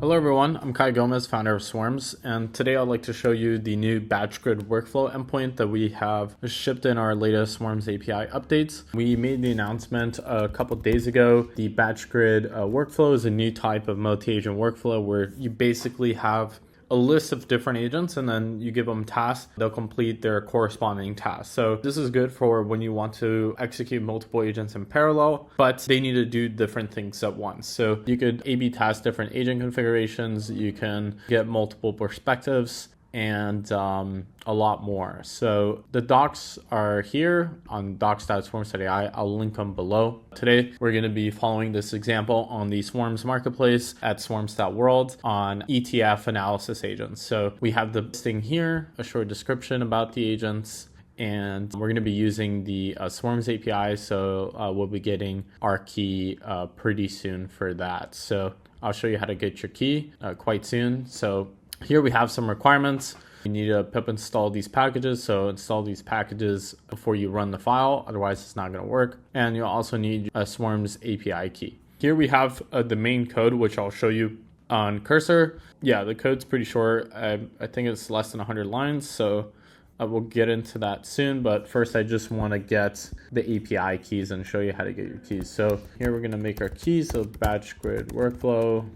Hello everyone, I'm Kai Gomez, founder of Swarms, and today I'd like to show you the new BatchedGridWorkflow endpoint that we have shipped in our latest Swarms API updates. We made the announcement a couple days ago. The BatchedGrid workflow is a new type of multi-agent workflow where you basically have a list of different agents and then you give them tasks, they'll complete their corresponding tasks. So this is good for when you want to execute multiple agents in parallel, but they need to do different things at once. So you could A/B test different agent configurations, you can get multiple perspectives, and a lot more. So the docs are here on docs.swarms.ai. I'll link them below. Today, we're going to be following this example on the Swarms marketplace at swarms.world on ETF analysis agents. So we have the listing here, a short description about the agents, and we're going to be using the Swarms API. So we'll be getting our key pretty soon for that. So I'll show you how to get your key quite soon. So here we have some requirements. You need to pip install these packages. So install these packages before you run the file, otherwise it's not going to work. And you'll also need a Swarms API key. Here we have the main code, which I'll show you on cursor. Yeah, the code's pretty short. I think it's less than 100 lines. So we'll get into that soon. But first, I just want to get the API keys and show you how to get your keys. So here we're going to make our keys. So BatchedGridWorkflow.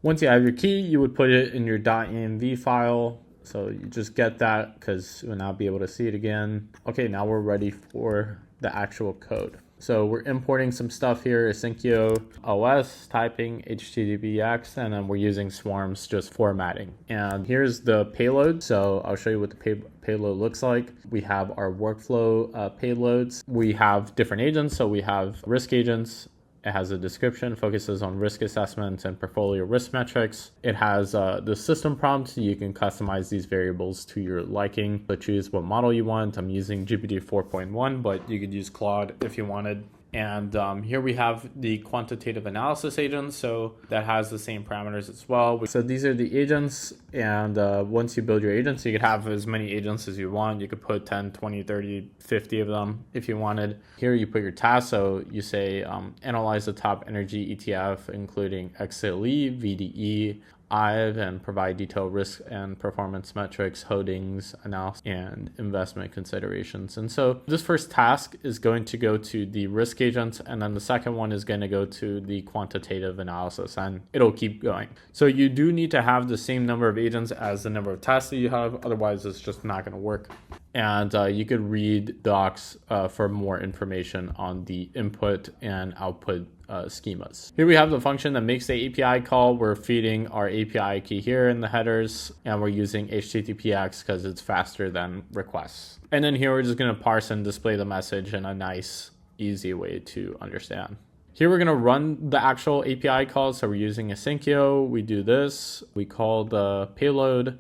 Once you have your key, you would put it in your .env file. So you just get that because we'll not be able to see it again. Okay, now we're ready for the actual code. So we're importing some stuff here, Asyncio, OS, typing, HTTPX, and then we're using Swarms, just formatting. And here's the payload. So I'll show you what the payload looks like. We have our workflow payloads. We have different agents. So we have risk agents. It has a description, focuses on risk assessment and portfolio risk metrics. It has the system prompt. You can customize these variables to your liking, but choose what model you want. I'm using GPT 4.1, but you could use Claude if you wanted. And here we have the quantitative analysis agent. So that has the same parameters as well. So these are the agents. And once you build your agents, you could have as many agents as you want. You could put 10, 20, 30, 50 of them if you wanted. Here you put your task. So you say, analyze the top energy ETF, including XLE, VDE, IVE, and provide detailed risk and performance metrics, holdings, analysis, and investment considerations. And so this first task is going to go to the risk agent, and then the second one is going to go to the quantitative analysis, and it'll keep going. So you do need to have the same number of agents as the number of tasks that you have, otherwise it's just not going to work. And you could read docs for more information on the input and output schemas. Here we have the function that makes the API call. We're feeding our API key here in the headers, and we're using HTTPX because it's faster than requests. And then here we're just going to parse and display the message in a nice, easy way to understand. Here we're going to run the actual API call. So we're using Asyncio. We do this. We call the payload,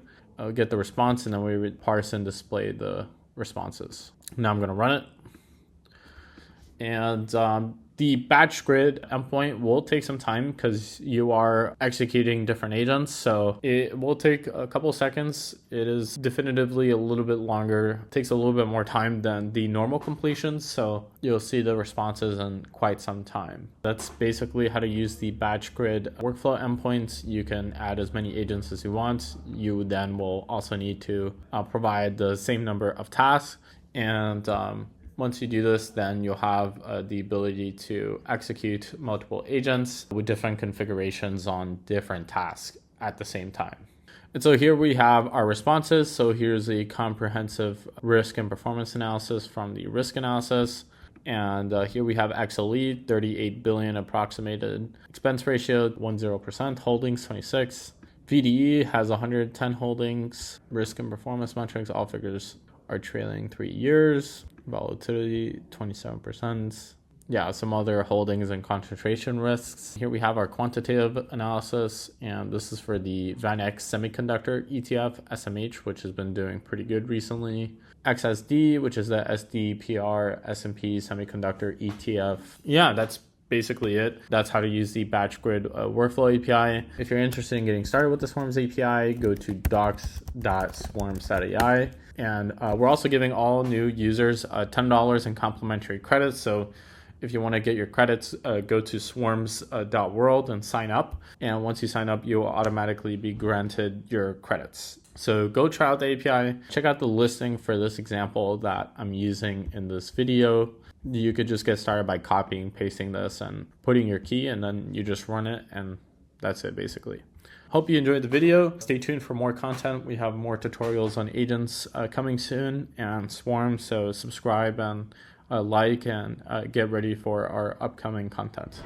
get the response, and then we would parse and display the responses. Now I'm going to run it. And the batch grid endpoint will take some time because you are executing different agents. So it will take a couple seconds. It is definitively a little bit longer. It takes a little bit more time than the normal completions. So you'll see the responses in quite some time. That's basically how to use the batch grid workflow endpoint. You can add as many agents as you want. You then will also need to provide the same number of tasks. And once you do this, then you'll have the ability to execute multiple agents with different configurations on different tasks at the same time. And so here we have our responses. So here's a comprehensive risk and performance analysis from the risk analysis. And here we have XLE, 38 billion approximated expense ratio, 10%, holdings 26. VDE has 110 holdings, risk and performance metrics, all figures are trailing 3 years. Volatility 27%. Yeah, some other holdings and concentration risks. Here we have our quantitative analysis, and this is for the VanEck Semiconductor ETF, SMH, which has been doing pretty good recently. XSD, which is the SDPR S&P Semiconductor ETF. Yeah, that's basically it. That's how to use the BatchedGrid workflow API. If you're interested in getting started with the Swarms API, go to docs.swarms.ai. And we're also giving all new users $10 in complimentary credits. So If you want to get your credits, go to swarms.world and sign up. And once you sign up, you will automatically be granted your credits. So go try out the API, check out the listing for this example that I'm using in this video. You could just get started by copying, pasting this and putting your key, and then you just run it, and that's it basically. Hope you enjoyed the video. Stay tuned for more content. We have more tutorials on agents coming soon and swarms, so subscribe and like and get ready for our upcoming content.